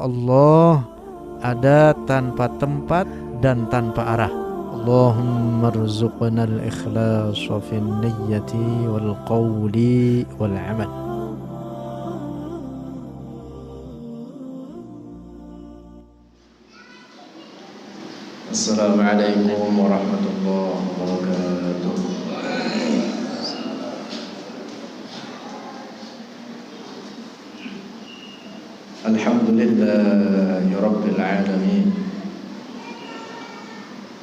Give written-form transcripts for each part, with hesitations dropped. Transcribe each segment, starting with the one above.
Allah ada tanpa tempat dan tanpa arah. Allahumma rzuqna al-ikhlas fi an-niyyati wal qawli wal amal. Assalamualaikum warahmatullahi wabarakatuh. Alhamdulillahi rabbil alamin.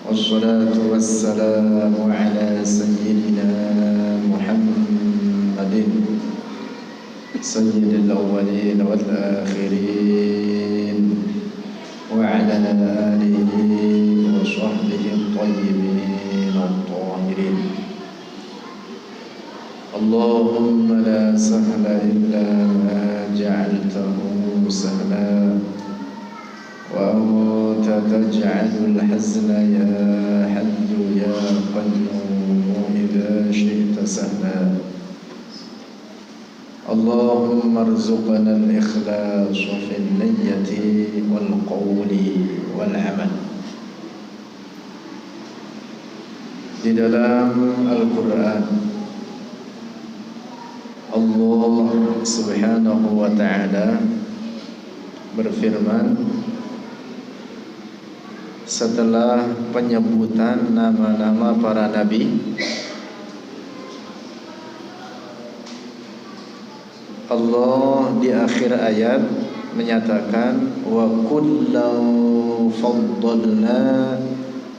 Wassalatu wassalamu ala sayyidina Muhammadin sayyidil awwalin wal akhirin wa ala alihi wa sahbihi at-tayyibin at-tahirin. Allahumma la sahla illa ma ja'altahu سهلا وأنت تجعل الحزن يا حي يا قيوم إذا شئت سهلا. اللهم ارزقنا الإخلاص في النية والقول والعمل. Di dalam Al-Quran Allah subhanahu wa ta'ala berfirman setelah penyebutan nama-nama para nabi, Allah di akhir ayat menyatakan wa kullan faddalna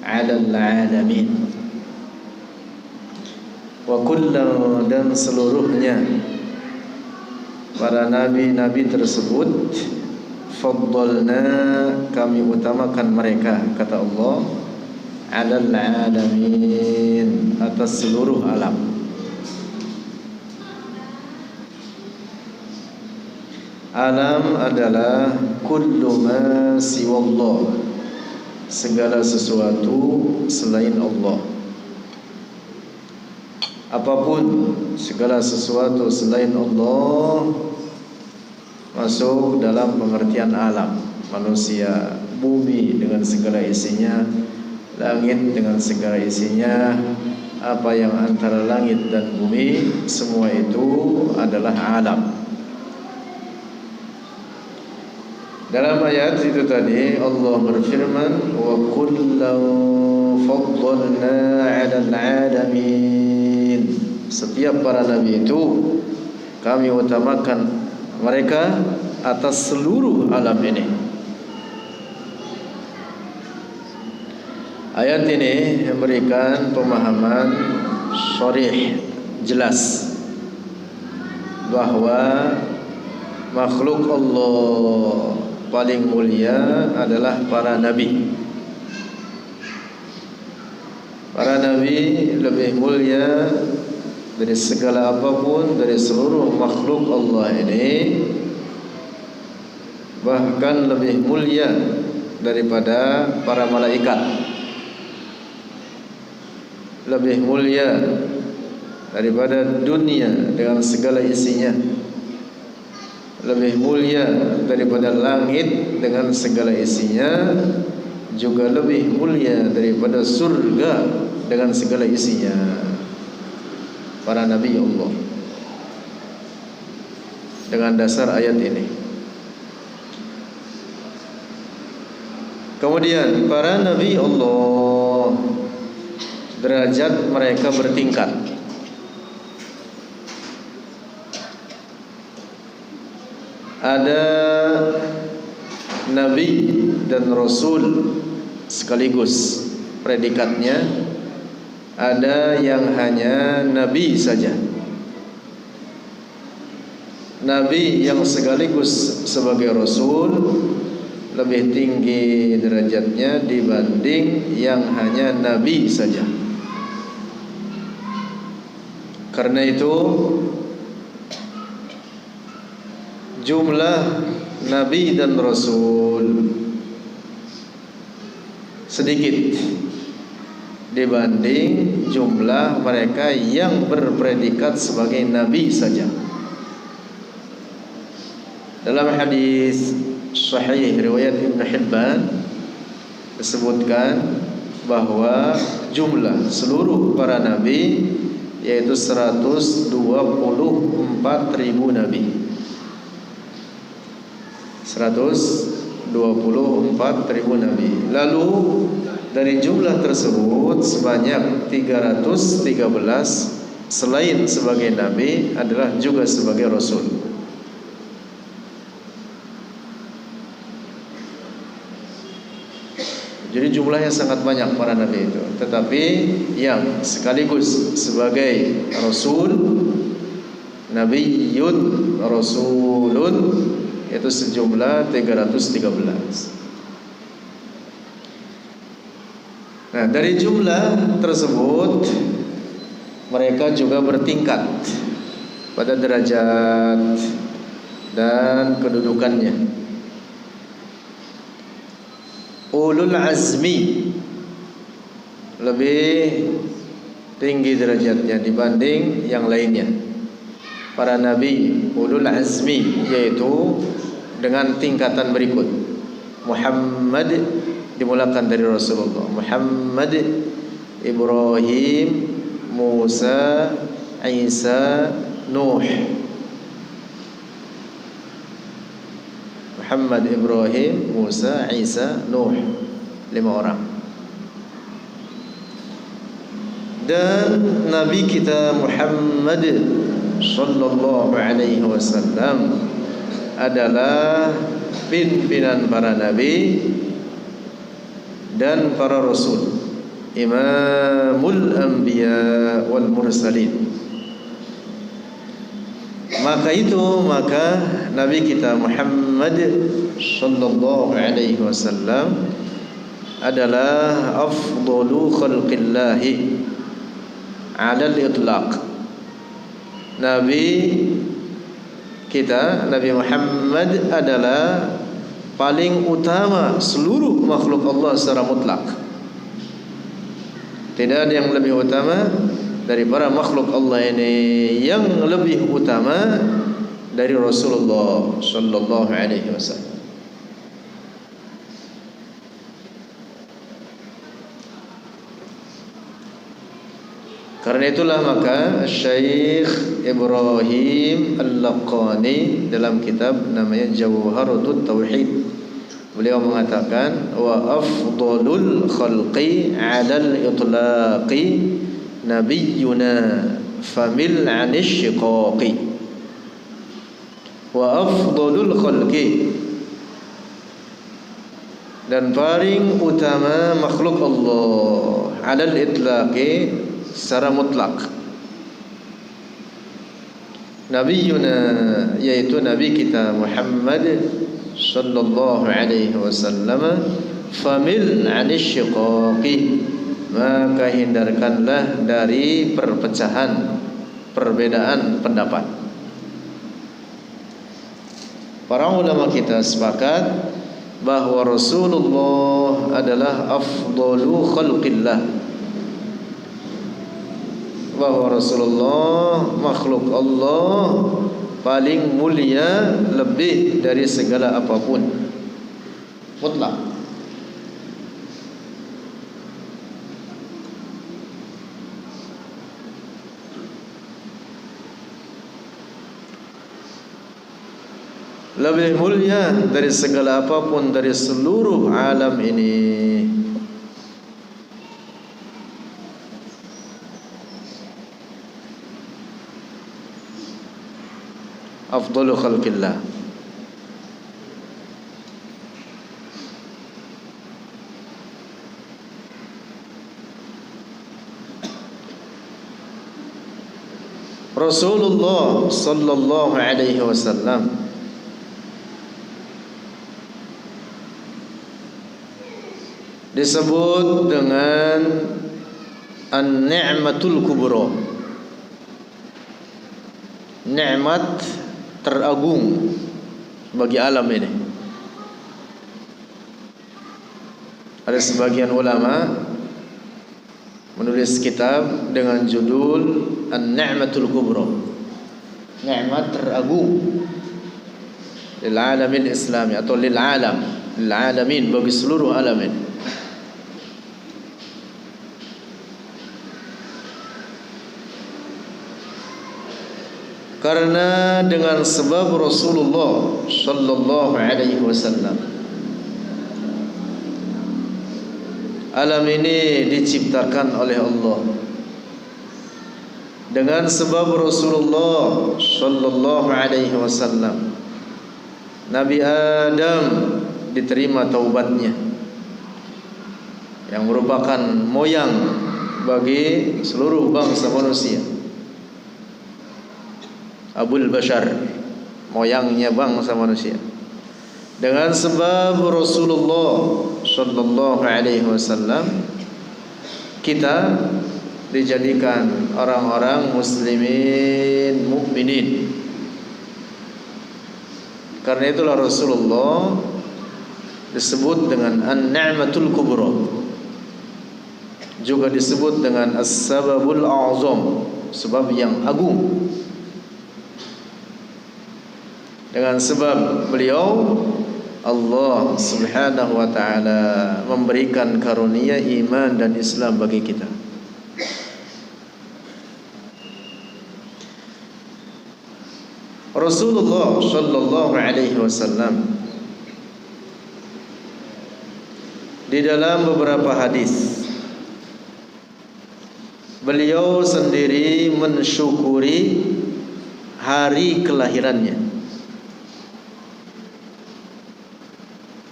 'alal 'alamin. Wa kullan, dan seluruhnya para nabi-nabi tersebut, faddalna, kami utamakan mereka, kata Allah, 'alal 'alamin, atas seluruh alam. Alam adalah kullu ma siwallah, segala sesuatu selain Allah. Apapun, segala sesuatu selain Allah masuk dalam pengertian alam. Manusia, bumi dengan segala isinya, langit dengan segala isinya, apa yang antara langit dan bumi, semua itu adalah alam. Dalam ayat itu tadi Allah berfirman wa kullan faddalna 'alal 'alamin. Setiap para nabi itu kami utamakan mereka atas seluruh alam ini. Ayat ini memberikan pemahaman sharih, jelas, bahwa makhluk Allah paling mulia adalah para nabi. Para nabi lebih mulia dari segala apapun, dari seluruh makhluk Allah ini, bahkan lebih mulia daripada para malaikat, lebih mulia daripada dunia dengan segala isinya, lebih mulia daripada langit dengan segala isinya, juga lebih mulia daripada surga dengan segala isinya. Para nabi Allah, dengan dasar ayat ini. Kemudian para nabi Allah, derajat mereka bertingkat. Ada nabi dan rasul sekaligus predikatnya. Ada yang hanya nabi saja. Nabi yang sekaligus sebagai rasul lebih tinggi derajatnya dibanding yang hanya nabi saja. Karena itu jumlah nabi dan rasul sedikit dibanding jumlah mereka yang berpredikat sebagai nabi saja. Dalam hadis sahih riwayat Ibn Hibban disebutkan bahwa jumlah seluruh para nabi yaitu 124.000 nabi. 124.000 nabi. Lalu dari jumlah tersebut sebanyak 313 selain sebagai nabi adalah juga sebagai rasul. Jadi jumlahnya sangat banyak para nabi itu. Tetapi yang sekaligus sebagai rasul, nabiyyun, rasulun, itu sejumlah 313. Nah, dari jumlah tersebut mereka juga bertingkat pada derajat dan kedudukannya. Ulul azmi lebih tinggi derajatnya dibanding yang lainnya. Para nabi ulul azmi yaitu dengan tingkatan berikut. Muhammad dimulakan dari Rasulullah, Muhammad, Ibrahim, Musa, Isa, Nuh. Muhammad, Ibrahim, Musa, Isa, Nuh. 5 orang. Dan Nabi kita Muhammad sallallahu alaihi wasallam adalah pimpinan para nabi dan para rasul, imamul anbiya wal mursalin. Maka Nabi kita Muhammad sallallahu alaihi wasallam adalah afdalu khalqillahi 'ala al-itlaq. Nabi kita Nabi Muhammad adalah paling utama seluruh makhluk Allah secara mutlak. Tidak ada yang lebih utama dari para makhluk Allah ini. Yang lebih utama dari Rasulullah sallallahu alaihi wasallam. Karena itulah maka Syekh Ibrahim Al-Laqani dalam kitab namanya Jawharatut Tauhid, beliau mengatakan wa afdalul khalqi 'alal itlaqi nabiyyuna famil 'anish shiqaqi. Wa afdalul khalqi, dan paling utama makhluk Allah 'alal itlaqi secara mutlak, nabiyyuna yaitu nabi kita Muhammad sallallahu alaihi wasallam, famil 'anish shiqaqi, maka hindarkanlah dari perpecahan, perbedaan pendapat. Para ulama kita sepakat bahwa Rasulullah adalah afdalu khalqillah, bahwa Rasulullah makhluk Allah paling mulia lebih dari segala apapun, mutlak. Lebih mulia dari segala apapun dari seluruh alam ini. Afdalu khalqillah. Rasulullah sallallahu alaihi wasallam disebut dengan an-ni'matul kubra, nikmat teragung bagi alam ini. Ada sebagian ulama menulis kitab dengan judul An-Ni'matul Kubra, nikmat teragung. lil alamin islami atau lil alam, lil alamin, bagi seluruh alamin. Karena dengan sebab Rasulullah sallallahu alaihi wasallam alam ini diciptakan oleh Allah. Dengan sebab Rasulullah sallallahu alaihi wasallam Nabi Adam diterima taubatnya, yang merupakan moyang bagi seluruh bangsa manusia. Abul Bashar, moyangnya bangsa manusia. Dengan sebab Rasulullah sallallahu alaihi wasallam kita dijadikan orang-orang muslimin mukminin. Karena itulah Rasulullah disebut dengan an-ni'matul kubra, juga disebut dengan as-sababul a'zam, sebab yang agung. Dengan sebab beliau, Allah subhanahu wa ta'ala memberikan karunia iman dan Islam bagi kita. Rasulullah sallallahu alaihi wasallam di dalam beberapa hadis beliau sendiri mensyukuri hari kelahirannya.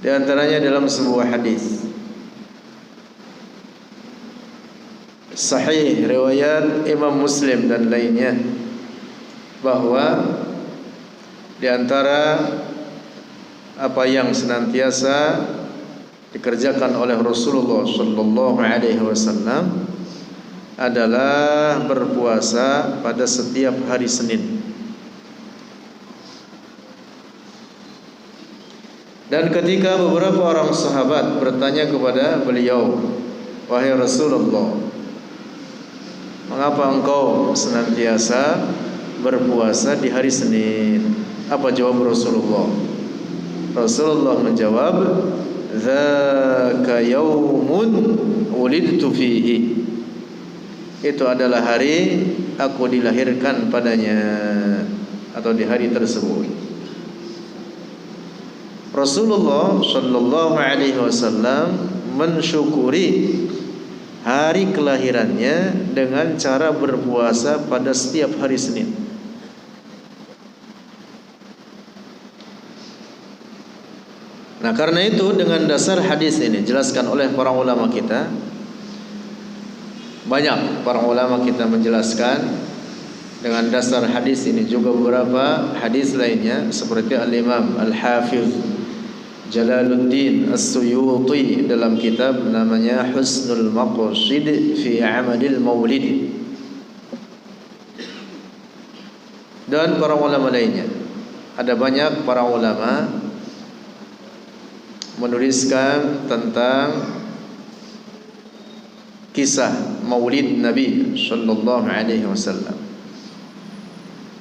Di antaranya dalam sebuah hadis sahih riwayat Imam Muslim dan lainnya, bahwa di antara apa yang senantiasa dikerjakan oleh Rasulullah sallallahu alaihi wasallam adalah berpuasa pada setiap hari Senin. Dan ketika beberapa orang sahabat bertanya kepada beliau, "Wahai Rasulullah, mengapa engkau senantiasa berpuasa di hari Senin?" Apa jawab Rasulullah? Rasulullah menjawab, "Dzaka yaumun wulidtu fihi." Itu adalah hari aku dilahirkan padanya, atau di hari tersebut. Rasulullah sallallahu alaihi wasallam mensyukuri hari kelahirannya dengan cara berpuasa pada setiap hari Senin. Nah, karena itu dengan dasar hadis ini jelaskan oleh para ulama kita, banyak para ulama kita menjelaskan dengan dasar hadis ini, juga beberapa hadis lainnya seperti Al-Imam Al-Hafiz Jalaluddin As-Suyuti dalam kitab namanya Husnul Maqsid fi Amalil Maulid, dan para ulama lainnya. Ada banyak para ulama menuliskan tentang kisah Maulid Nabi sallallahu alaihi wasallam.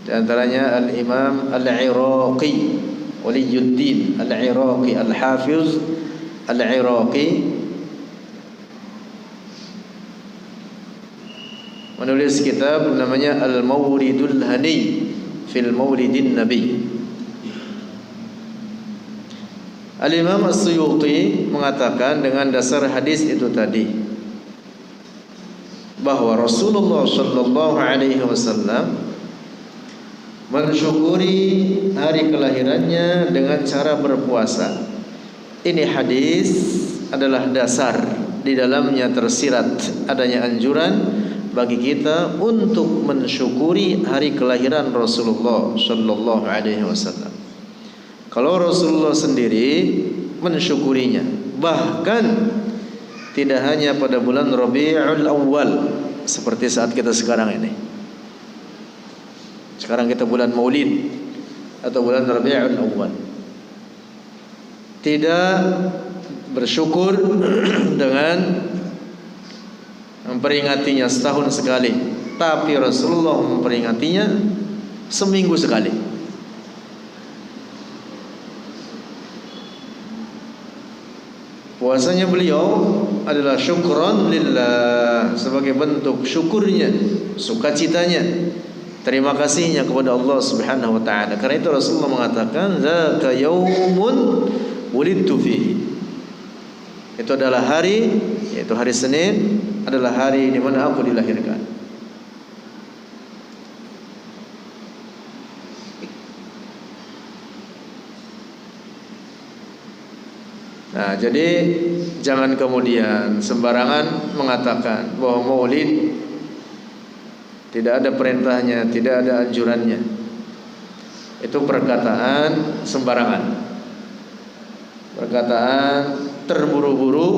Di antaranya Al-Imam Al-Iraqi Waliyuddin Al-Iraqi, Al-Hafiz Al-Iraqi menulis kitab namanya Al-Mawridul Hani fil Mawlidin Nabi. Al-Imam As-Suyuti mengatakan dengan dasar hadis itu tadi, bahwa Rasulullah sallallahu alaihi wasallam mensyukuri hari kelahirannya dengan cara berpuasa. Ini hadis adalah dasar, di dalamnya tersirat adanya anjuran bagi kita untuk mensyukuri hari kelahiran Rasulullah sallallahu alaihi wasallam. Kalau Rasulullah sendiri mensyukurinya, bahkan tidak hanya pada bulan Rabiul Awal seperti saat kita sekarang ini. Sekarang kita bulan Maulid atau bulan Rabiul Awal. Tidak bersyukur dengan memperingatinya setahun sekali, tapi Rasulullah memperingatinya seminggu sekali. Puasanya beliau adalah syukran lillah, sebagai bentuk syukurnya, sukacitanya, terima kasihnya kepada Allah Subhanahu wa taala. Karena itu Rasulullah mengatakan, "Dzaka yaumun wulidtu fihi." Itu adalah hari, yaitu hari Senin, adalah hari di mana aku dilahirkan. Nah, jadi jangan kemudian sembarangan mengatakan bahwa Maulid tidak ada perintahnya, tidak ada anjurannya. Itu perkataan sembarangan, perkataan terburu-buru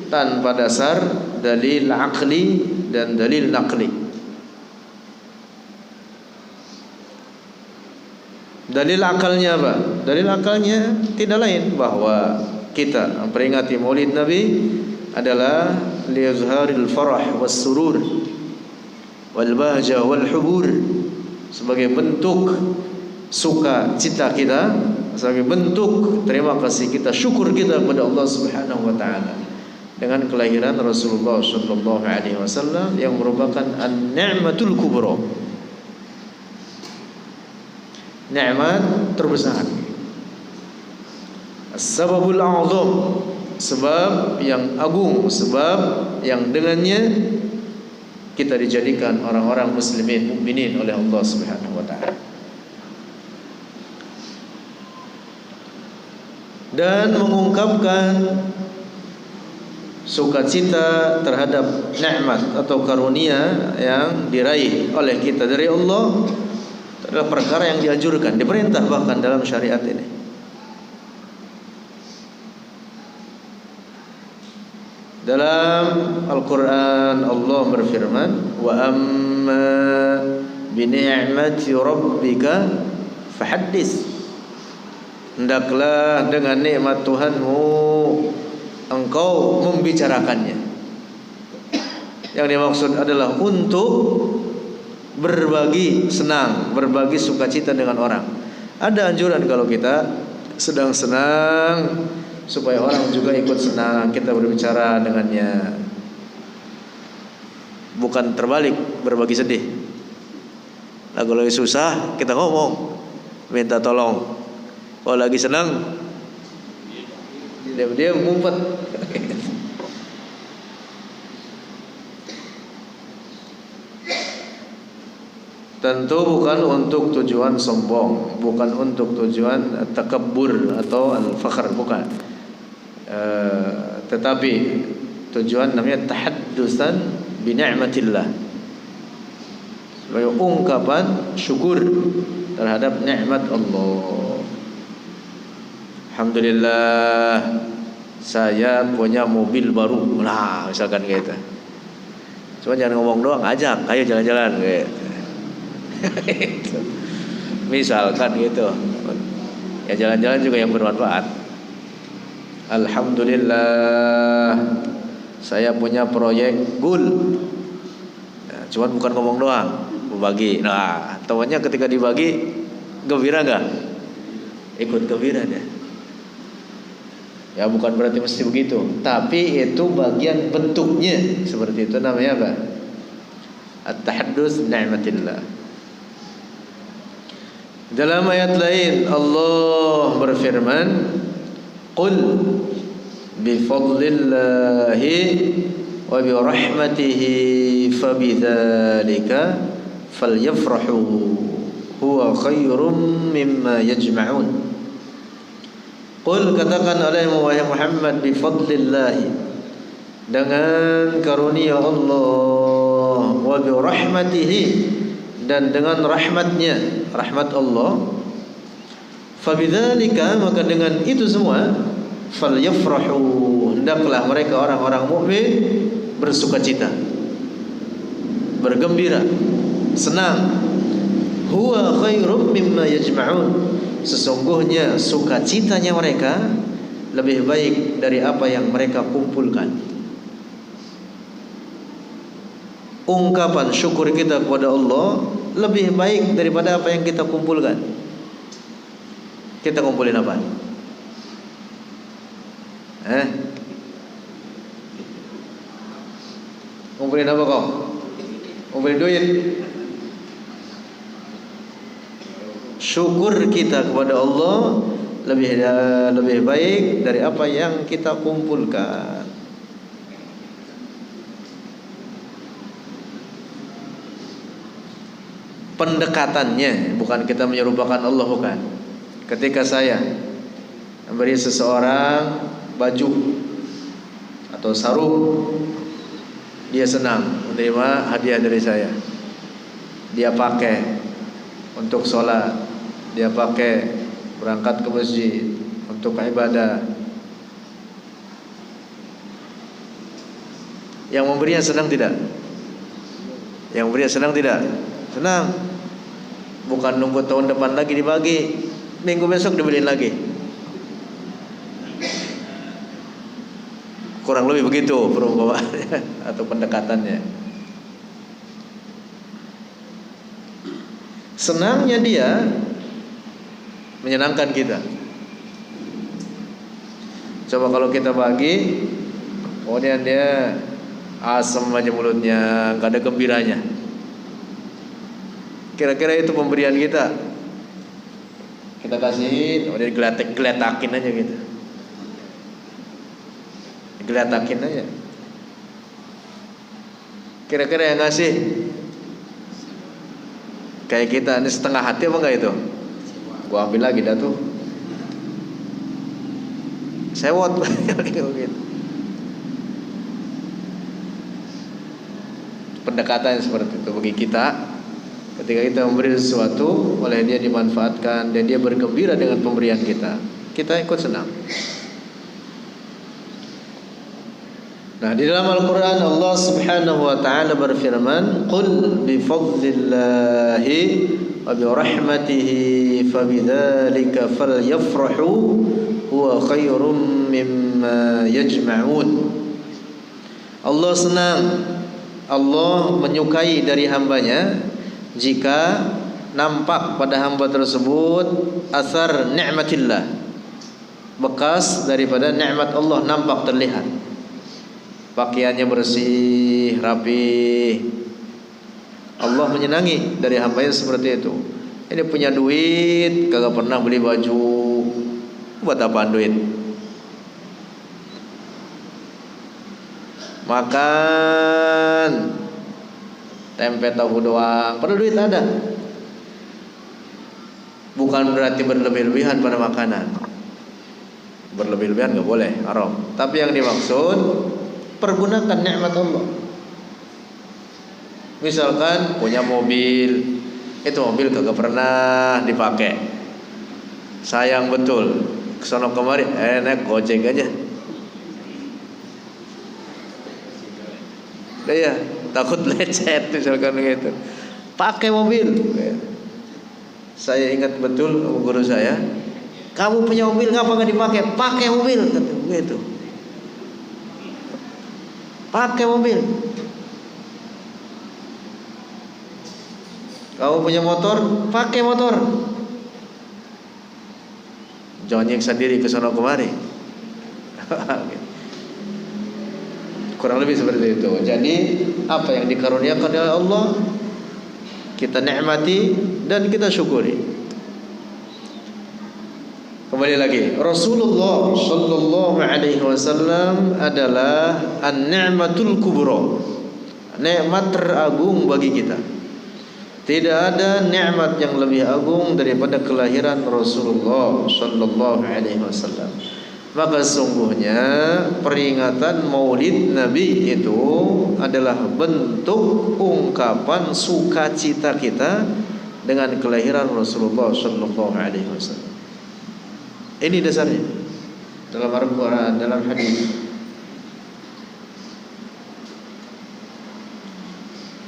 tanpa dasar dalil akli dan dalil naqli. Dalil akalnya apa? Dalil akalnya tidak lain bahwa kita memperingati Maulid Nabi adalah liyazharil farah was surur wal bahja wal hubur, sebagai bentuk sukacita kita, sebagai bentuk terima kasih kita, syukur kita kepada Allah Subhanahu wa taala dengan kelahiran Rasulullah sallallahu alaihi wasallam yang merupakan an-ni'matul kubra, nikmat terbesar, as-sababul a'zam, sebab yang agung, sebab yang dengannya kita dijadikan orang-orang muslimin, mukminin oleh Allah Subhanahu wa taala. Dan mengungkapkan sukacita terhadap nikmat atau karunia yang diraih oleh kita dari Allah adalah perkara yang dianjurkan, diperintah bahkan dalam syariat ini. Dalam Al-Quran Allah berfirman, wa amma bi ni'mati rabbika fahaddits. Hendaklah dengan nikmat Tuhanmu engkau membicarakannya. Yang dimaksud adalah untuk berbagi senang, berbagi sukacita dengan orang. Ada anjuran kalau kita sedang senang supaya orang juga ikut senang, kita berbicara dengannya. Bukan terbalik, berbagi sedih. Nah, kalau lagi susah kita ngomong, minta tolong. Kalau lagi senang dia ngumpet. Tentu bukan untuk tujuan sombong, bukan untuk tujuan takabbur atau al-fakhr, bukan. Tetapi tujuan namanya tahaddusan bi ni'matillah, sebagai ungkapan syukur terhadap nikmat Allah. Alhamdulillah saya punya mobil baru. Nah, misalkan gitu. Cuma jangan ngomong doang, ajak, ayo jalan-jalan gitu. Misalkan gitu. Ya jalan-jalan juga yang bermanfaat. Alhamdulillah saya punya proyek goal. Nah, cuman bukan ngomong doang, berbagi. Nah, temannya ketika dibagi gembira enggak? Ikut gembira dia. Ya bukan berarti mesti begitu, tapi itu bagian bentuknya seperti itu, namanya apa? At-tahaddus ni'matillah. Dalam ayat lain Allah berfirman, qul bifadlillahi wa birahmatihi fabidzalika falyafrahu huwa khairum mimma yajma'un. Qul, katakan olehmu wahai Muhammad, bifadlillahi, dengan karunia Allah, wa birahmatihi, dan dengan rahmatnya, rahmat Allah, fabidzalika, maka dengan itu semua, falyafrahu, hendaklah mereka orang-orang mukmin bersukacita, bergembira, senang. Huwa khairum mimma yajma'un, sesungguhnya sukacitanya mereka lebih baik dari apa yang mereka kumpulkan. Ungkapan syukur kita kepada Allah lebih baik daripada apa yang kita kumpulkan. Kita kumpulin apa? Ngumpulin apa kau? Ngumpulin duit. Syukur kita kepada Allah lebih baik dari apa yang kita kumpulkan. Pendekatannya bukan kita menyerupakan Allah, bukan. Ketika saya memberi seseorang baju atau sarung, dia senang menerima hadiah dari saya. Dia pakai untuk sholat, dia pakai berangkat ke masjid untuk ibadah. Yang memberinya senang tidak? Yang memberinya senang tidak? Senang. Bukan nunggu tahun depan lagi dibagi, minggu besok dibeliin lagi. Kurang lebih begitu perumpamaannya atau pendekatannya. Senangnya dia menyenangkan kita. Coba kalau kita bagi, kemudian dia asam aja mulutnya, gak ada gembiranya. Kira-kira itu pemberian kita. Kita kasihin, kemudian geletakin aja gitu. Geletakin aja. Kira-kira yang ngasih kayak kita ini setengah hati apa enggak itu? Gua ambil lagi dah tuh. Sewot gitu. Pendekatan seperti itu bagi kita. Ketika kita memberi sesuatu, oleh dia dimanfaatkan dan dia bergembira dengan pemberian kita, kita ikut senang. Nah, di dalam Al-Quran Allah Subhanahu wa ta'ala berfirman, "Qul bi fadlillahi wa bi rahmatihi fabidzalika falyafrahu huwa khairum mimma yajma'un." Allah senang, Allah menyukai dari hambanya jika nampak pada hamba tersebut asar nikmatillah, bekas daripada nikmat Allah nampak terlihat. Pakaiannya bersih, rapi. Allah menyenangi dari hamba yang seperti itu. Ini punya duit, kagak pernah beli baju. Buat apaan duit? Makan tempe tahu doang, padahal duit ada. Bukan berarti berlebih-lebihan pada makanan. Berlebih-lebihan gak boleh, haram. Tapi yang dimaksud, pergunakan nikmat Allah. Misalkan punya mobil, itu mobil kagak pernah dipakai, sayang betul, kesono kemari naik gojek aja. Ya, takut lecet misalkan gitu. Pakai mobil. Saya ingat betul guru saya, kamu punya mobil ngapa nggak dipakai? Pakai mobil, kata begitu. Pakai mobil. Kamu punya motor, pakai motor. Jangan nyiksa diri ke sono kemari. Kurang lebih seperti itu. Jadi apa yang dikaruniakan oleh Allah kita nikmati dan kita syukuri. Kembali lagi, Rasulullah sallallahu alaihi wasallam adalah an-ni'matul kubra, nikmat teragung bagi kita. Tidak ada nikmat yang lebih agung daripada kelahiran Rasulullah sallallahu alaihi wasallam. Maka sungguhnya peringatan Maulid Nabi itu adalah bentuk ungkapan sukacita kita dengan kelahiran Rasulullah sallallahu alaihi wasallam. Ini dasarnya dalam Al-Quran, dalam hadis.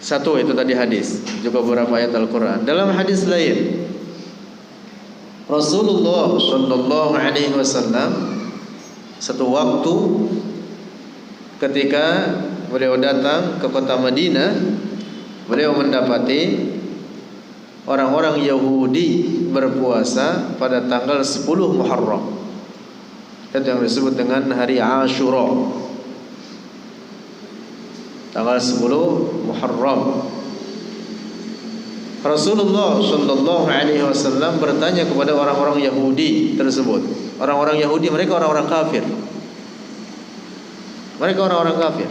Satu itu tadi hadis, juga beberapa ayat Al-Quran. Dalam hadis lain, Rasulullah sallallahu alaihi wasallam satu waktu ketika beliau datang ke kota Madinah, beliau mendapati orang-orang Yahudi berpuasa pada tanggal 10 Muharram. Itu yang disebut dengan hari Ashura, tanggal 10 Muharram. Rasulullah Shallallahu Alaihi Wasallam bertanya kepada orang-orang Yahudi tersebut. Orang-orang Yahudi mereka orang-orang kafir. Mereka orang-orang kafir.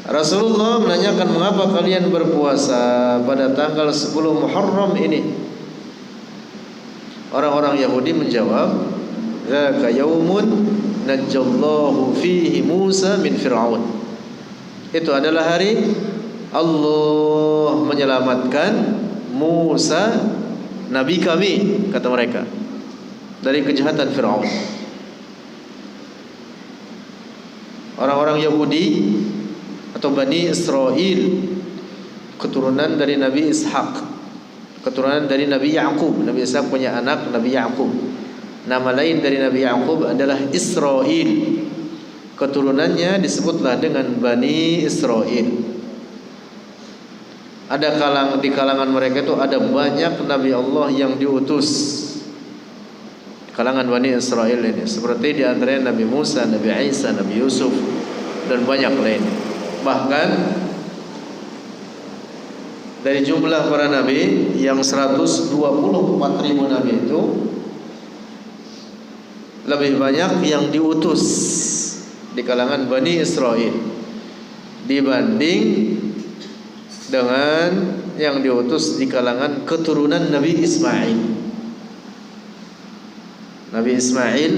Rasulullah menanyakan, mengapa kalian berpuasa pada tanggal 10 Muharram ini? Orang-orang Yahudi menjawab, "Dzaka yaumun najjallahu fihi Musa min Fir'aun." Itu adalah hari Allah menyelamatkan Musa, nabi kami, kata mereka, dari kejahatan Fir'aun. Orang-orang Yahudi atau Bani Israel, keturunan dari Nabi Ishaq, keturunan dari Nabi Ya'qub. Nabi Ishaq punya anak Nabi Ya'qub. Nama lain dari Nabi Ya'qub adalah Israel. Keturunannya disebutlah dengan Bani Israel. Ada di kalangan mereka itu ada banyak Nabi Allah yang diutus, kalangan Bani Israel ini. Seperti di antaranya Nabi Musa, Nabi Isa, Nabi Yusuf, dan banyak lain. Bahkan dari jumlah para nabi yang 124.000 nabi itu, lebih banyak yang diutus di kalangan Bani Israel dibanding dengan yang diutus di kalangan keturunan Nabi Ismail. Nabi Ismail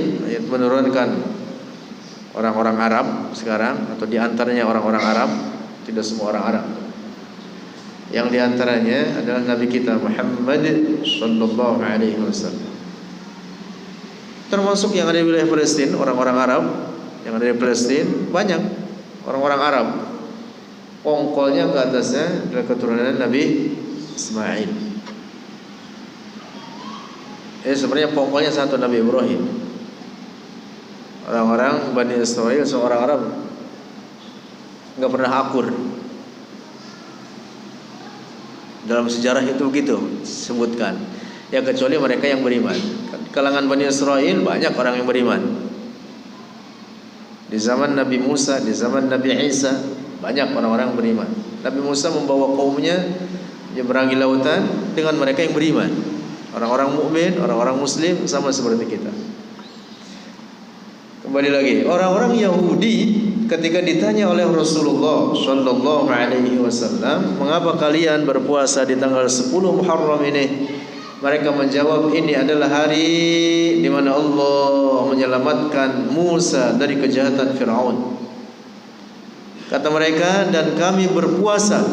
menurunkan orang-orang Arab sekarang, atau diantaranya orang-orang Arab, tidak semua orang Arab. Yang diantaranya adalah Nabi kita Muhammad Sallallahu Alaihi Wasallam. Termasuk yang ada di wilayah Palestina, orang-orang Arab yang ada di Palestina banyak orang-orang Arab. Pongkolnya ke atasnya adalah keturunan Nabi Ismail. Sebenarnya pokoknya satu, Nabi Ibrahim. Orang-orang Bani Israel, seorang Arab, nggak pernah akur. Dalam sejarah itu begitu sebutkan. Ya kecuali mereka yang beriman. Di kalangan Bani Israel banyak orang yang beriman. Di zaman Nabi Musa, di zaman Nabi Isa, banyak orang-orang beriman. Nabi Musa membawa kaumnya menyeberangi lautan dengan mereka yang beriman. Orang-orang mukmin, orang-orang muslim, sama seperti kita. Kembali lagi, orang-orang Yahudi ketika ditanya oleh Rasulullah Shallallahu Alaihi Wasallam, mengapa kalian berpuasa di tanggal 10 Muharram ini? Mereka menjawab, ini adalah hari di mana Allah menyelamatkan Musa dari kejahatan Fir'aun. Kata mereka, dan kami berpuasa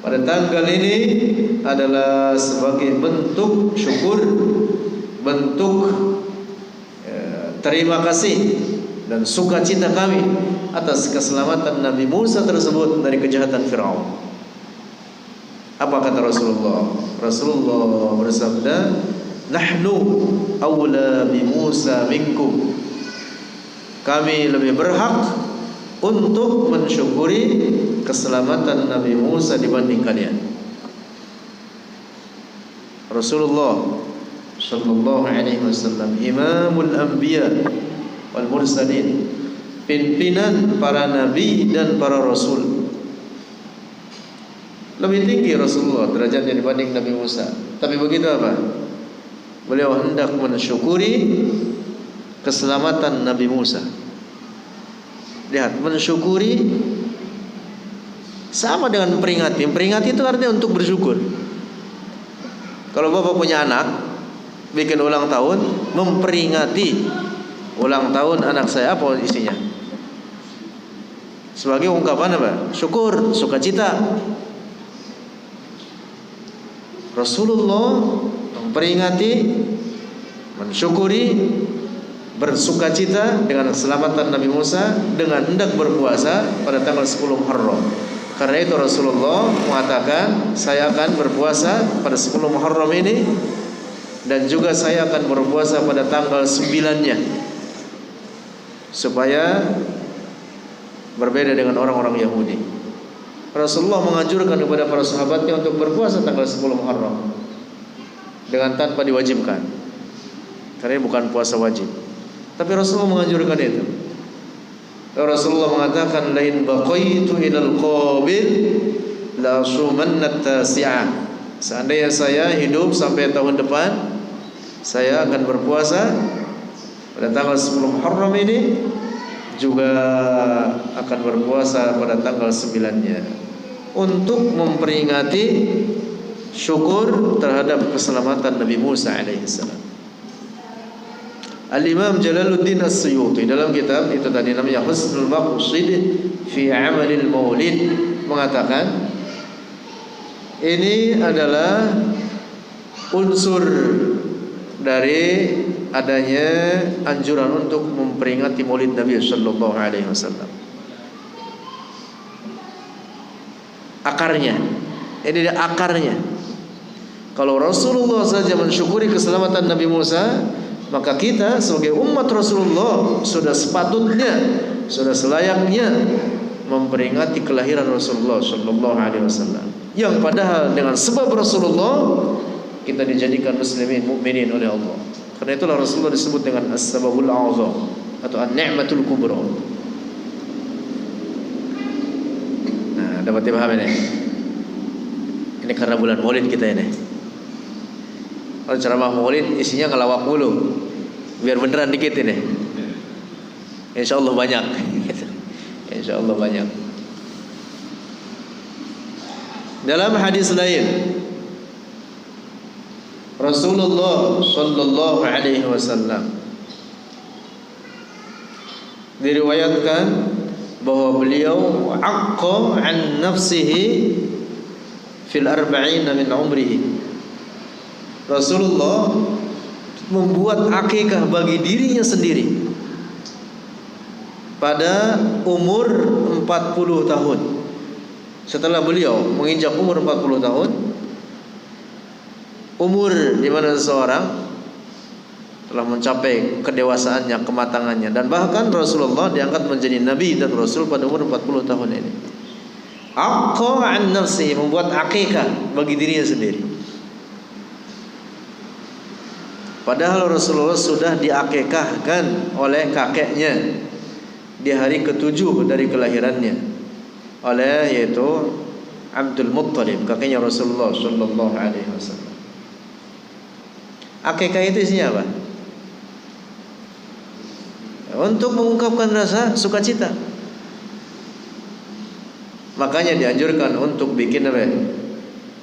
pada tanggal ini adalah sebagai bentuk syukur, bentuk terima kasih dan sukacita kami atas keselamatan Nabi Musa tersebut dari kejahatan Fir'aun. Apa kata Rasulullah? Rasulullah bersabda, nahnu awla bi Musa minkum. Kami lebih berhak untuk mensyukuri keselamatan Nabi Musa dibanding kalian. Rasulullah Sallallahu Alaihi Wasallam Imamul Anbiya wal Mursalin, pimpinan para nabi dan para rasul. Lebih tinggi Rasulullah derajatnya dibanding Nabi Musa. Tapi begitu apa? Beliau hendak mensyukuri keselamatan Nabi Musa. Lihat, mensyukuri sama dengan memperingati. Memperingati itu artinya untuk bersyukur. Kalau bapak punya anak bikin ulang tahun, memperingati ulang tahun anak saya, apa isinya? Sebagai ungkapan apa? Syukur, sukacita. Rasulullah memperingati, mensyukuri, bersukacita dengan keselamatan Nabi Musa dengan hendak berpuasa pada tanggal 10 Muharram. Karena itu Rasulullah mengatakan, saya akan berpuasa pada 10 Muharram ini, dan juga saya akan berpuasa pada tanggal 9-nya, supaya berbeda dengan orang-orang Yahudi. Rasulullah menganjurkan kepada para sahabatnya untuk berpuasa tanggal 10 Muharram dengan tanpa diwajibkan. karena ini bukan puasa wajib. Tapi Rasulullah menganjurkan itu. Rasulullah mengatakan, lain baqaitu ilal qabil la sumanna tasi'ah. Seandainya saya hidup sampai tahun depan, saya akan berpuasa pada tanggal 10 Muharram ini, juga akan berpuasa pada tanggal 9-nya untuk memperingati syukur terhadap keselamatan Nabi Musa alaihissalam. Al-Imam Jalaluddin As-Suyuti dalam kitab itu tadi namanya Husnul Maqsid fi Amalil Maulid mengatakan ini adalah unsur dari adanya anjuran untuk memperingati Maulid Nabi sallallahu alaihi wasallam. Akarnya, ini dia akarnya. Kalau Rasulullah saja mensyukuri keselamatan Nabi Musa, maka kita sebagai umat Rasulullah sudah sepatutnya, sudah selayaknya memperingati kelahiran Rasulullah sallallahu alaihi wasallam. Yang padahal dengan sebab Rasulullah kita dijadikan muslimin mukminin oleh Allah. Karena itulah Rasulullah disebut dengan as-sababul a'zam atau an-ni'matul kubra. Nah, dapat dipahami nih. Ini karena bulan Maulid kita ini. Kalau ceramah Maulid isinya ngelawak mulu. Biar beneran dikit ini. Insyaallah banyak. Insyaallah banyak. Dalam hadis lain Rasulullah sallallahu alaihi wasallam diriwayatkan bahwa beliau aqqa an nafsihi fil arba'in min umrihi. Rasulullah membuat akikah bagi dirinya sendiri pada umur 40 tahun. Setelah beliau menginjak umur 40 tahun, umur di mana seseorang telah mencapai kedewasaannya, kematangannya, dan bahkan Rasulullah diangkat menjadi nabi dan rasul pada umur 40 tahun ini. Aqqa an nafsi, membuat akikah bagi dirinya sendiri. Padahal Rasulullah sudah diakikahkan oleh kakeknya di hari ke-7 dari kelahirannya, oleh yaitu Abdul Muttalib, kakeknya Rasulullah sallallahu alaihi wasallam. Akikah itu isinya apa? Untuk mengungkapkan rasa sukacita. Makanya dianjurkan untuk bikin apa?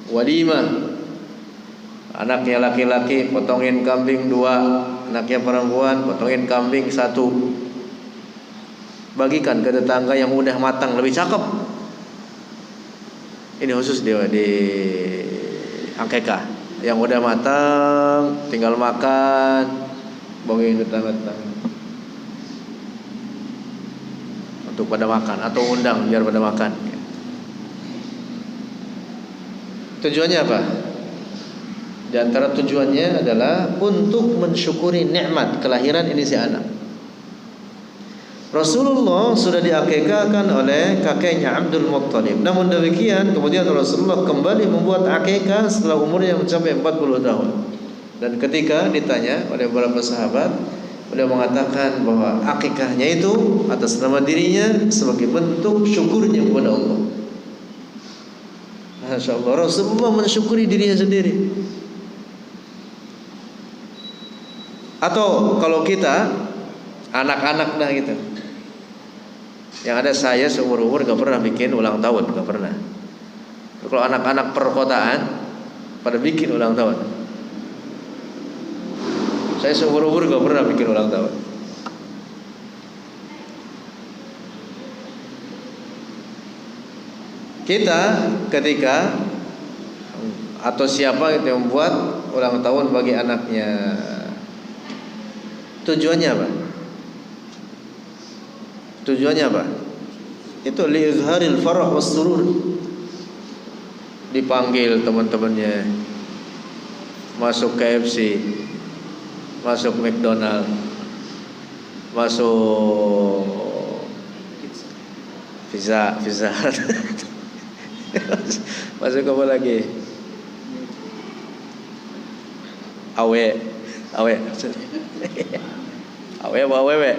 Walimah. Anaknya laki-laki potongin kambing 2, anaknya perempuan potongin kambing 1. Bagikan ke tetangga yang udah matang, lebih cakep. Ini khusus di akikah. Yang udah matang tinggal makan, bagiin tetangga-tetangga untuk pada makan atau undang biar pada makan. Tujuannya apa? Di antara tujuannya adalah untuk mensyukuri nikmat kelahiran ini si anak. Rasulullah sudah diakikahkan oleh kakeknya Abdul Muttalib. Namun demikian kemudian Rasulullah kembali membuat akikah setelah umurnya mencapai 40 tahun. Dan ketika ditanya oleh beberapa sahabat, beliau mengatakan bahwa akikahnya itu atas nama dirinya sebagai bentuk syukurnya kepada Allah. Masya Allah, Rasulullah mensyukuri dirinya sendiri. Atau kalau kita anak-anak dah gitu, yang ada saya seumur-umur gak pernah bikin ulang tahun, gak pernah. Kalau anak-anak perkotaan pada bikin ulang tahun, saya seumur-umur gak pernah bikin ulang tahun. Kita ketika atau siapa yang membuat ulang tahun bagi anaknya, tujuannya apa? Tujuannya apa? Itu liizharil farah was surur. Dipanggil teman-temannya, masuk KFC, masuk McDonald, masuk pizza masuk apa lagi? Awe Awewe.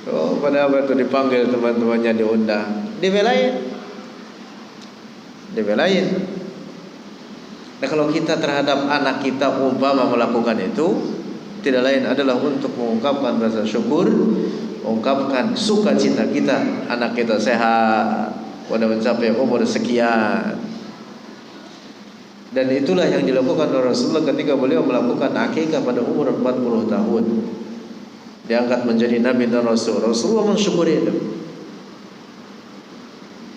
Oh, pada apa itu dipanggil teman-temannya, diundang, dibelain. Nah, kalau kita terhadap anak kita umpama melakukan itu, tidak lain adalah untuk mengungkapkan rasa syukur, mengungkapkan sukacita kita, anak kita sehat, pada mencapai umur sekian. Dan itulah yang dilakukan oleh Rasulullah ketika beliau melakukan akikah pada umur 40 tahun. Diangkat menjadi Nabi dan Rasul. Rasulullah mensyukuri itu.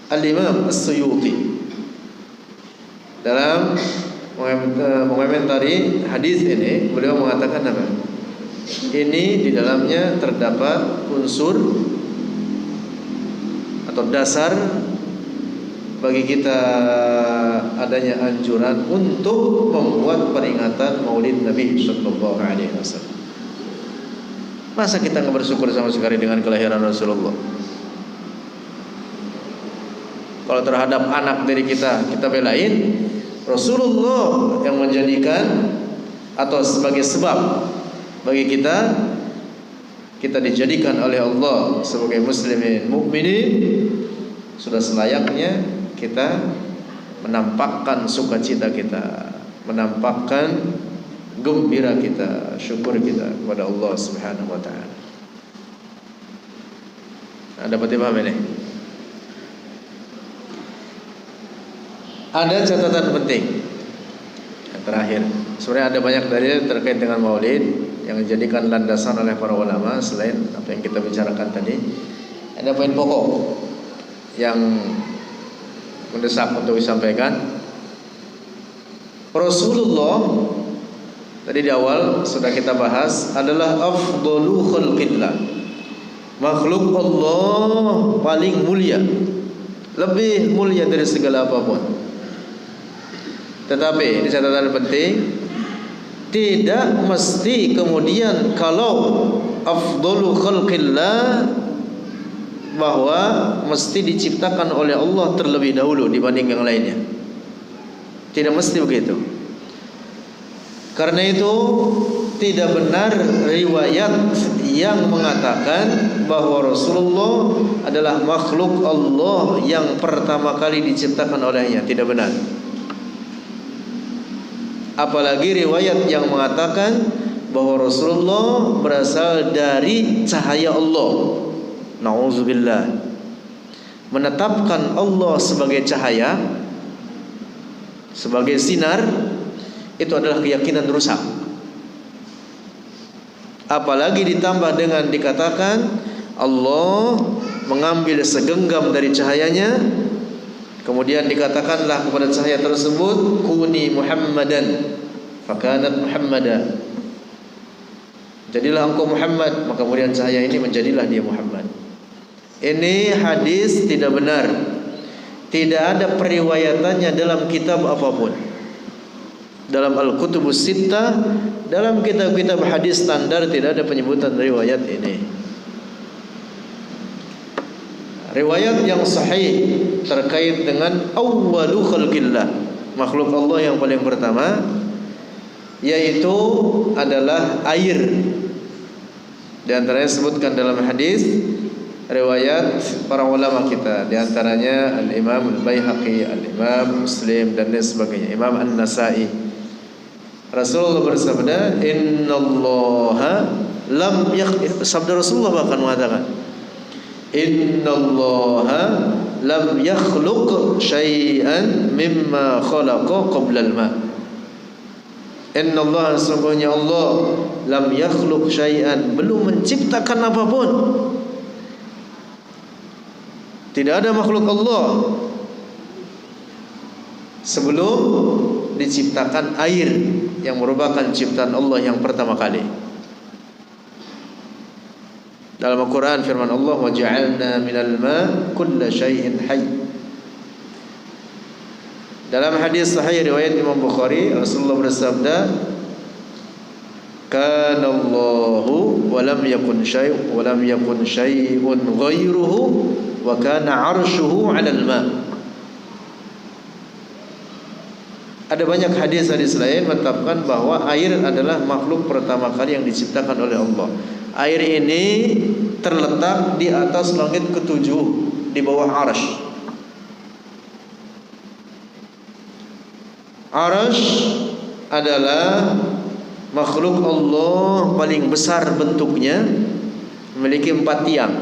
Al-Imam As-Suyuti dalam mengomentari hadis ini, beliau mengatakan apa? Ini di dalamnya terdapat unsur atau dasar bagi kita adanya anjuran untuk membuat peringatan Maulid Nabi sallallahu alaihi wasallam. Masa kita nggak bersyukur sama sekali dengan kelahiran Rasulullah? Kalau terhadap anak dari kita belain, Rasulullah yang menjadikan atau sebagai sebab bagi kita dijadikan oleh Allah sebagai muslimin mukminin, sudah selayaknya kita menampakkan sukacita kita, menampakkan gembira kita, syukur kita kepada Allah Subhanahu wa taala. Dapat dipahami ini? Ada catatan penting yang terakhir. Sebenarnya ada banyak dalil terkait dengan Maulid yang dijadikan landasan oleh para ulama selain apa yang kita bicarakan tadi. Ada poin pokok yang mendesak untuk disampaikan. Rasulullah tadi di awal sudah kita bahas adalah afdalu khalqillah, makhluk Allah paling mulia, lebih mulia dari segala apapun. Tetapi ini catatan penting, tidak mesti kemudian kalau afdalu khalqillah bahwa mesti diciptakan oleh Allah terlebih dahulu dibanding yang lainnya. Tidak mesti begitu. Karena itu tidak benar riwayat yang mengatakan bahwa Rasulullah adalah makhluk Allah yang pertama kali diciptakan olehnya. Tidak benar. Apalagi riwayat yang mengatakan bahwa Rasulullah berasal dari cahaya Allah. Nauzubillah. Menetapkan Allah sebagai cahaya, sebagai sinar, itu adalah keyakinan rusak. Apalagi ditambah dengan dikatakan Allah mengambil segenggam dari cahayanya, kemudian dikatakanlah kepada cahaya tersebut, kuni Muhammadan, fakanat Muhammadan, jadilah engkau Muhammad, maka kemudian cahaya ini menjadilah dia Muhammad. Ini hadis tidak benar. Tidak ada periwayatannya dalam kitab apapun. Dalam Al-Kutubus Sittah, dalam kitab-kitab hadis standar tidak ada penyebutan riwayat ini. Riwayat yang sahih terkait dengan awwalu khalqillah, makhluk Allah yang paling pertama, yaitu adalah air. Di antaranya disebutkan dalam hadis riwayat para ulama kita, di antaranya Al-Imam Al-Baihaqi, Al-Imam Muslim dan lain sebagainya, Imam An-Nasa'i. Rasulullah bersabda, innallaha lam sabda Rasulullah bahkan mengatakan, innallaha lam yakhluq syai'an mimma khalaqa qabla al-ma. Innallaha, sesungguhnya Allah, lam yakhluq syai'an, belum menciptakan apapun. Tidak ada makhluk Allah sebelum diciptakan air yang merupakan ciptaan Allah yang pertama kali. Dalam Al-Quran firman Allah, wa ja'alna minal ma' kulla syai'in hayy. Dalam hadis sahih riwayat Imam Bukhari, Rasulullah bersabda, kana Allahu wa lam yakun syai'un ghairuhu wa kana 'arshuhu 'alal ma'. Ada banyak hadis-hadis lain menetapkan bahwa air adalah makhluk pertama kali yang diciptakan oleh Allah. Air ini terletak di atas langit ketujuh, di bawah arsy. Arsy adalah makhluk Allah paling besar bentuknya, memiliki 4 tiang.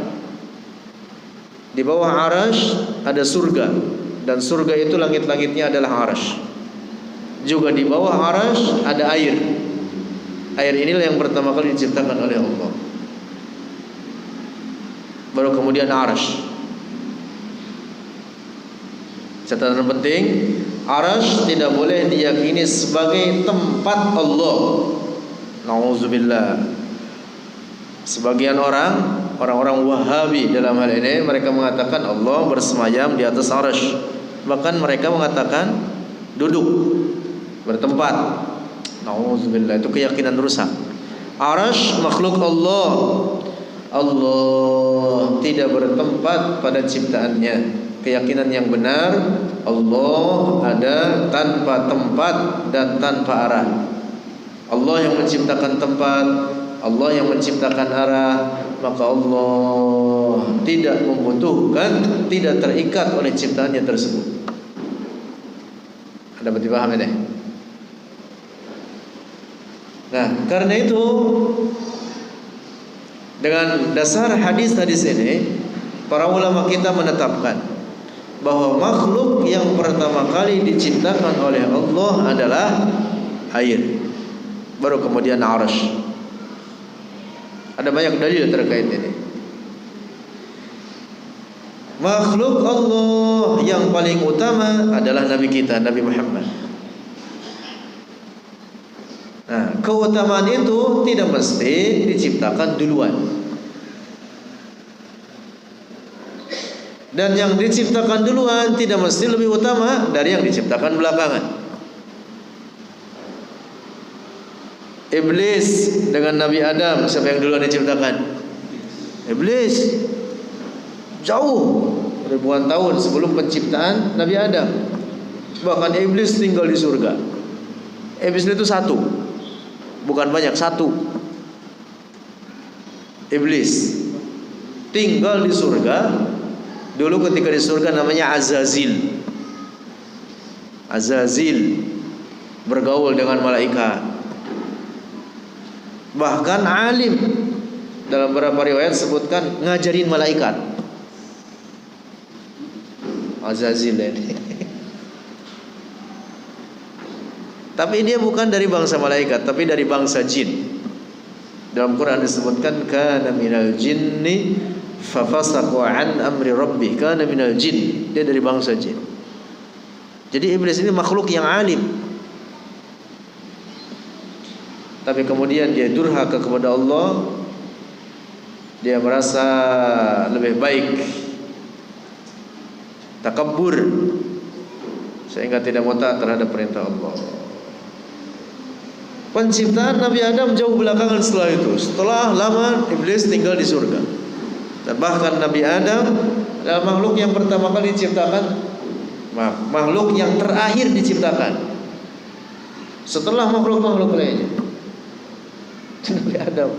Di bawah arsy ada surga, dan surga itu langit-langitnya adalah arsy. Juga di bawah arsy ada air. Air inilah yang pertama kali diciptakan oleh Allah. Baru kemudian arsy. Catatan penting, arsy tidak boleh diyakini sebagai tempat Allah. Nauzubillah. Sebagian orang-orang Wahabi dalam hal ini, mereka mengatakan Allah bersemayam di atas arsy. Bahkan mereka mengatakan duduk, bertempat. Nauzubillah, itu keyakinan rusak. Arsy makhluk Allah. Allah tidak bertempat pada ciptaannya. Keyakinan yang benar, Allah ada tanpa tempat dan tanpa arah. Allah yang menciptakan tempat, Allah yang menciptakan arah, maka Allah tidak membutuhkan, tidak terikat oleh ciptaannya tersebut. Ada berarti paham ini? Nah, karena itu dengan dasar hadis-hadis ini, para ulama kita menetapkan bahwa makhluk yang pertama kali diciptakan oleh Allah adalah air, baru kemudian arsy. Ada banyak dalil terkait ini. Makhluk Allah yang paling utama adalah Nabi kita, Nabi Muhammad. Nah, keutamaan itu tidak mesti diciptakan duluan. Dan yang diciptakan duluan tidak mesti lebih utama dari yang diciptakan belakangan. Iblis dengan Nabi Adam, siapa yang duluan diciptakan? Iblis. Jauh ribuan tahun sebelum penciptaan Nabi Adam. Bahkan iblis tinggal di surga. Iblis itu satu, bukan banyak, satu. Iblis tinggal di surga. Dulu ketika di surga namanya Azazil. Azazil bergaul dengan malaikat. Bahkan alim, dalam beberapa riwayat sebutkan ngajarin malaikat. Azazil ini. Tapi dia bukan dari bangsa malaikat, tapi dari bangsa jin. Dalam Quran disebutkan kana minal jinni fafasaqu an amri rabbih, kana minal jin. Dia dari bangsa jin. Jadi iblis ini makhluk yang alim. Tapi kemudian dia durhaka kepada Allah. Dia merasa lebih baik, takabbur, sehingga tidak mau taat terhadap perintah Allah. Penciptaan Nabi Adam jauh belakangan setelah itu. Setelah lama iblis tinggal di surga. Dan bahkan Nabi Adam adalah makhluk yang pertama kali diciptakan, makhluk yang terakhir diciptakan setelah makhluk-makhluk lainnya. Nabi Adam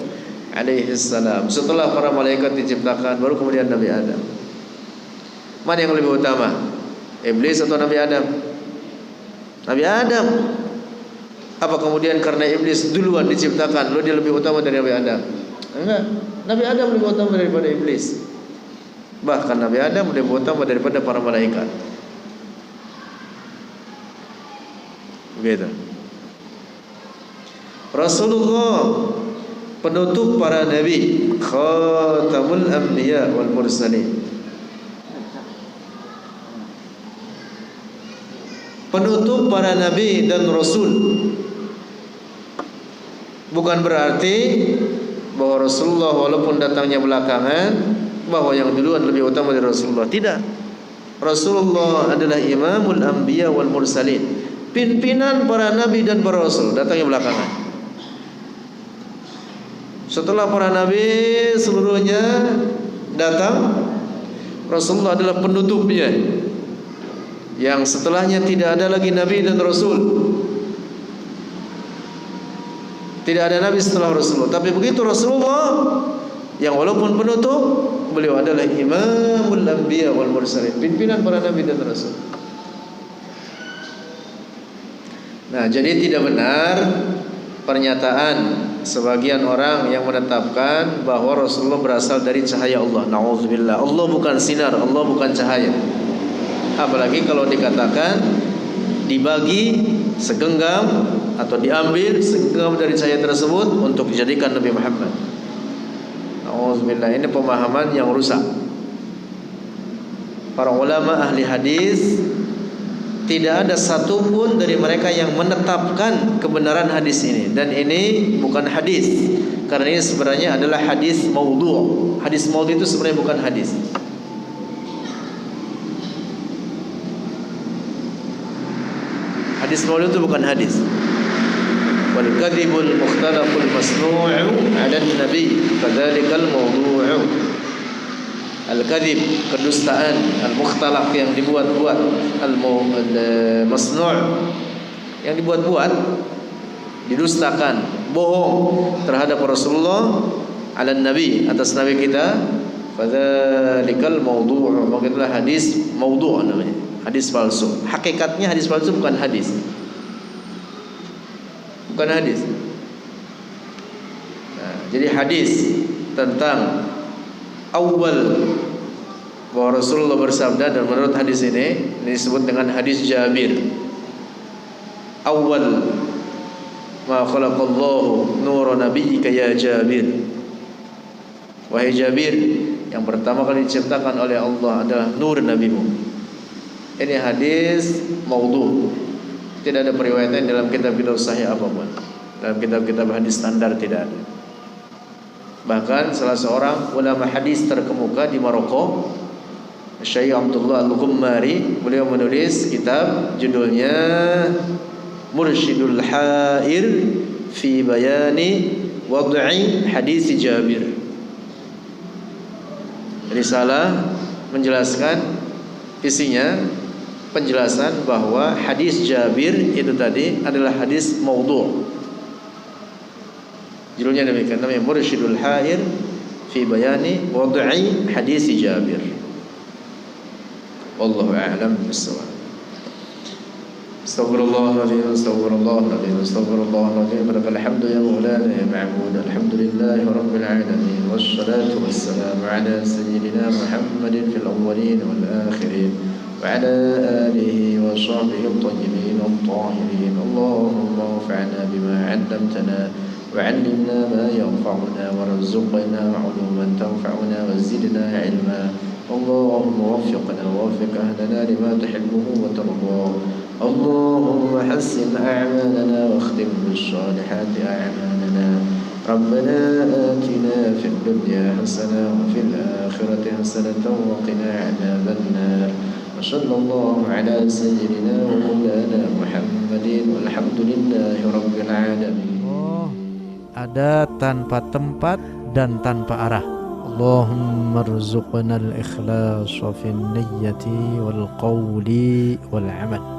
alaihi salam. Setelah para malaikat diciptakan, baru kemudian Nabi Adam. Mana yang lebih utama? Iblis atau Nabi Adam? Nabi Adam. Apa kemudian karena iblis duluan diciptakan, lalu dia lebih utama dari Nabi Adam? Enggak. Nabi Adam lebih utama daripada iblis. Bahkan Nabi Adam lebih utama daripada para malaikat. Begitu. Rasulullah penutup para nabi, khatamul anbiya wal mursalin. Penutup para nabi dan rasul. Bukan berarti bahwa Rasulullah walaupun datangnya belakangan, bahwa yang duluan lebih utama dari Rasulullah. Tidak. Rasulullah adalah imamul anbiya wal mursalin, pimpinan para nabi dan para rasul, datangnya belakangan. Setelah para nabi seluruhnya datang, Rasulullah adalah penutupnya. yang setelahnya tidak ada lagi Nabi dan Rasul. Tidak ada Nabi setelah Rasulullah. Tapi begitu Rasulullah, yang walaupun penutup, beliau adalah imamul anbiya wal mursalin, pimpinan para Nabi dan Rasul. Nah, jadi tidak benar pernyataan sebagian orang yang menetapkan bahwa Rasulullah berasal dari cahaya Allah. Nauzubillah. Allah bukan sinar, Allah bukan cahaya. Apalagi kalau dikatakan dibagi segenggam atau diambil segenggam dari cahaya tersebut untuk dijadikan Nabi Muhammad. Nauzubillah. Ini pemahaman yang rusak. Para ulama ahli hadis, tidak ada satupun dari mereka yang menetapkan kebenaran hadis ini. Dan ini bukan hadis, karena ini sebenarnya adalah hadis maudhu'. Hadis maudhu' itu sebenarnya bukan hadis. Hadis maudhu' itu bukan hadis. Wal kadhibul mukhtalaqul masnu'u 'ala an-nabi kadzalikal maudhu'. Al-kadhib, kedustaan, al-mukhtalaq yang dibuat-buat, al-masnu' yang dibuat-buat, didustakan, bohong terhadap Rasulullah, ala nabi, atas nabi kita, fadzalikal maudhu', maka itulah hadis maudhu' namanya, hadis palsu. Hakikatnya hadis palsu bukan hadis. Bukan hadis. Nah, jadi hadis tentang awal bahwa Rasulullah bersabda, dan menurut hadis ini disebut dengan hadis Jabir. Awal ma khalaqallahu nura nabiyyika ya Jabir. Wahai Jabir, yang pertama kali diciptakan oleh Allah adalah nur nabimu. Ini hadis maudhu'. Tidak ada periwayatan dalam kitab-kitab sahih apapun. Dalam kitab-kitab hadis standar tidak ada. Bahkan salah seorang ulama hadis terkemuka di Maroko, Syekh Abdullah Al-Ghummari, beliau menulis kitab judulnya Mursyidul Hair fi Bayani Wad'i Hadis Jabir. Risalah menjelaskan, isinya penjelasan bahwa hadis Jabir itu tadi adalah hadis maudhu'. Judulnya demikian, namanya Mursyidul Hair fi Bayani Wad'i Hadis Jabir. Wallahu a'lam bis-shawab. Astaghfirullahaladzim, astaghfirullahaladzim, astaghfirullahaladzim. Lakal hamdu ya Maulana ya Ma'bud. Alhamdulillahi rabbil alamin. Wassalatu wassalamu ala sayyidina Muhammadin fil awwalin wal akhirin wa ala alihi wa sahbihi at-tayyibin at-tahirin. Allahumma anfa'na bima 'allamtana وعلمنا ما ينفعنا وارزقنا علوما تنفعنا وزدنا علما. اللهم وفقنا ووفق أهلنا لما تحبه وترضاه. اللهم حسن أعمالنا واختم بالصالحات أعمالنا. ربنا آتنا في الدنيا حسنة وفي الآخرة حسنة وقنا عذاب النار. وصلى الله على سيدنا ومولانا محمد والحمد لله رب العالمين. Ada tanpa tempat dan tanpa arah. Allahumma rzuqna al-ikhlas fi an-niyyati wal qawli wal amal.